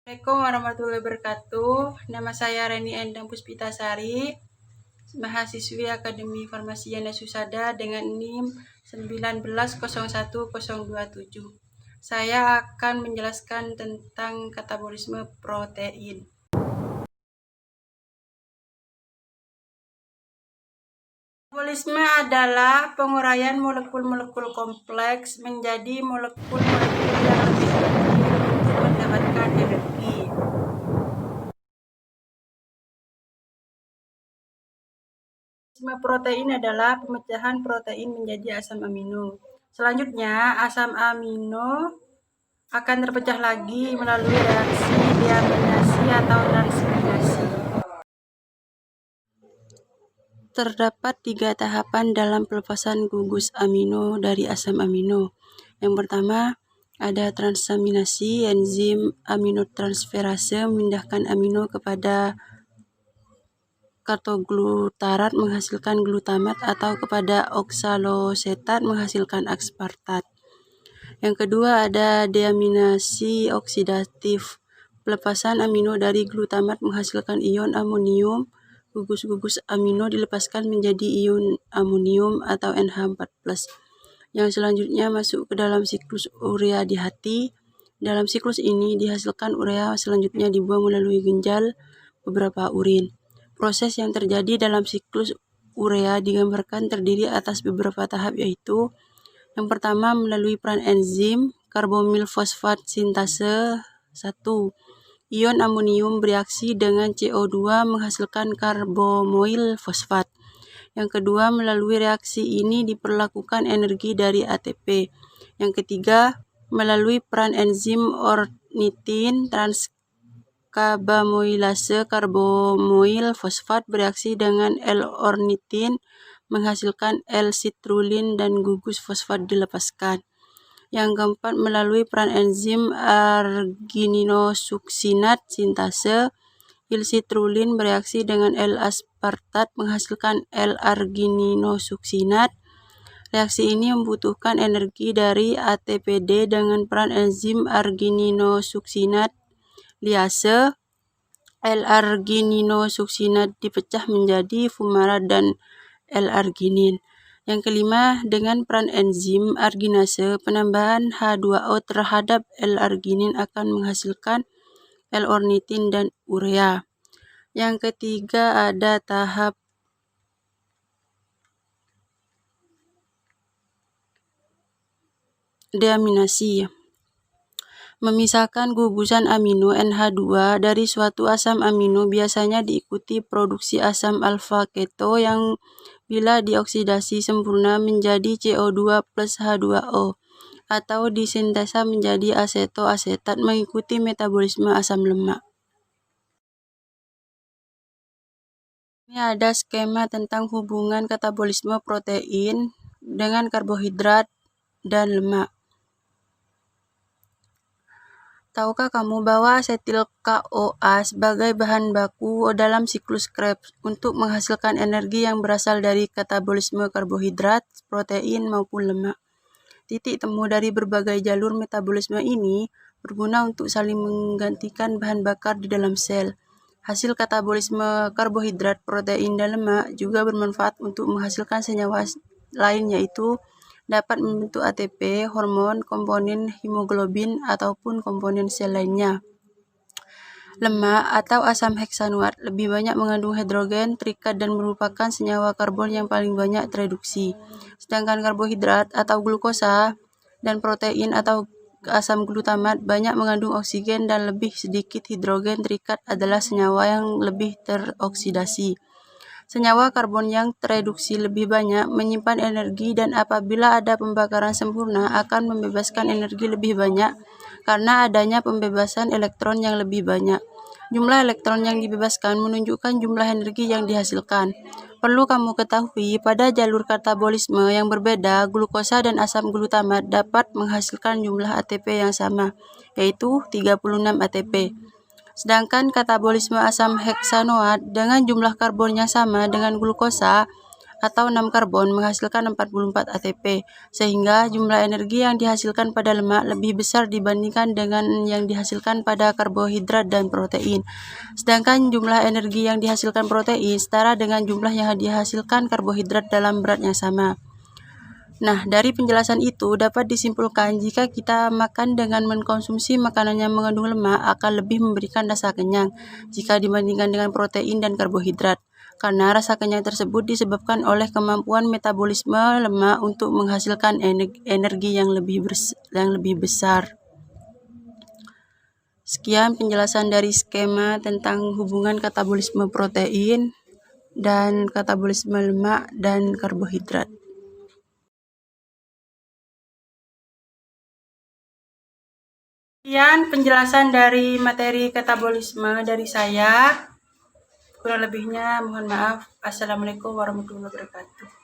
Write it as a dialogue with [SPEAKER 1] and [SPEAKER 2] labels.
[SPEAKER 1] Assalamualaikum warahmatullahi wabarakatuh. Nama saya Reni Endang Puspitasari, mahasiswi Akademi Farmasi Yana Susada dengan NIM 19010027. Saya akan menjelaskan tentang katabolisme protein. Katabolisme adalah penguraian molekul-molekul kompleks menjadi molekul-molekul yang lebih kecil untuk mendapatkan energi. Metabolisme protein adalah pemecahan protein menjadi asam amino. Selanjutnya, asam amino akan terpecah lagi melalui reaksi deaminasi atau transaminasi. Terdapat 3 tahapan dalam pelepasan gugus amino dari asam amino. Yang pertama, ada transaminasi, enzim aminotransferase memindahkan amino kepada karboglutarat menghasilkan glutamat atau kepada oksalosetat menghasilkan aspartat. Yang kedua ada deaminasi oksidatif. Pelepasan amino dari glutamat menghasilkan ion amonium. Gugus-gugus amino dilepaskan menjadi ion amonium atau NH4+. Yang selanjutnya masuk ke dalam siklus urea di hati. Dalam siklus ini dihasilkan urea selanjutnya dibuang melalui ginjal beberapa urin. Proses yang terjadi dalam siklus urea digambarkan terdiri atas beberapa tahap, yaitu yang pertama melalui peran enzim karbomil fosfat sintase 1. Ion amonium bereaksi dengan CO2 menghasilkan karbomoil fosfat. Yang kedua, melalui reaksi ini diperlakukan energi dari ATP. Yang ketiga, melalui peran enzim ornitin transkarbamoilase karbomoil fosfat bereaksi dengan L-ornitin menghasilkan L-citrulin dan gugus fosfat dilepaskan. Yang keempat, melalui peran enzim argininosuksinat sintase, L-citrulin bereaksi dengan L-aspartat menghasilkan L-argininosuksinat. Reaksi ini membutuhkan energi dari ATPD dengan peran enzim argininosuksinat liase. L-argininosuksinat dipecah menjadi fumarat dan L-arginin. Yang kelima, dengan peran enzim arginase, penambahan H2O terhadap L-arginin akan menghasilkan L-ornitin dan urea. Yang ketiga ada tahap deaminasi. Memisahkan gugusan amino NH2 dari suatu asam amino biasanya diikuti produksi asam alfa keto yang bila dioksidasi sempurna menjadi CO2 plus H2O atau disintesa menjadi asetoasetat mengikuti metabolisme asam lemak. Ini ada skema tentang hubungan katabolisme protein dengan karbohidrat dan lemak. Tahukah kamu bahwa asetil CoA sebagai bahan baku dalam siklus Krebs untuk menghasilkan energi yang berasal dari katabolisme karbohidrat, protein maupun lemak. Titik temu dari berbagai jalur metabolisme ini berguna untuk saling menggantikan bahan bakar di dalam sel. Hasil katabolisme karbohidrat, protein, dan lemak juga bermanfaat untuk menghasilkan senyawa lain, yaitu dapat membentuk ATP, hormon, komponen hemoglobin, ataupun komponen sel lainnya. Lemak atau asam heksanuat lebih banyak mengandung hidrogen terikat dan merupakan senyawa karbon yang paling banyak tereduksi. Sedangkan karbohidrat atau glukosa dan protein atau asam glutamat banyak mengandung oksigen dan lebih sedikit hidrogen terikat adalah senyawa yang lebih teroksidasi. Senyawa karbon yang tereduksi lebih banyak menyimpan energi dan apabila ada pembakaran sempurna akan membebaskan energi lebih banyak karena adanya pembebasan elektron yang lebih banyak. Jumlah elektron yang dibebaskan menunjukkan jumlah energi yang dihasilkan. Perlu kamu ketahui, pada jalur katabolisme yang berbeda, glukosa dan asam glutamat dapat menghasilkan jumlah ATP yang sama, yaitu 36 ATP. Sedangkan katabolisme asam heksanoat dengan jumlah karbon yang sama dengan glukosa atau 6 karbon menghasilkan 44 ATP, sehingga jumlah energi yang dihasilkan pada lemak lebih besar dibandingkan dengan yang dihasilkan pada karbohidrat dan protein. Sedangkan jumlah energi yang dihasilkan protein setara dengan jumlah yang dihasilkan karbohidrat dalam berat yang sama. Nah, dari penjelasan itu dapat disimpulkan jika kita makan dengan mengkonsumsi makanan yang mengandung lemak akan lebih memberikan rasa kenyang jika dibandingkan dengan protein dan karbohidrat. Karena rasa kenyang tersebut disebabkan oleh kemampuan metabolisme lemak untuk menghasilkan energi yang lebih besar. Sekian penjelasan dari skema tentang hubungan katabolisme protein dan katabolisme lemak dan karbohidrat. Sekian penjelasan dari materi katabolisme dari saya. Kurang lebihnya mohon maaf. Assalamualaikum warahmatullahi wabarakatuh.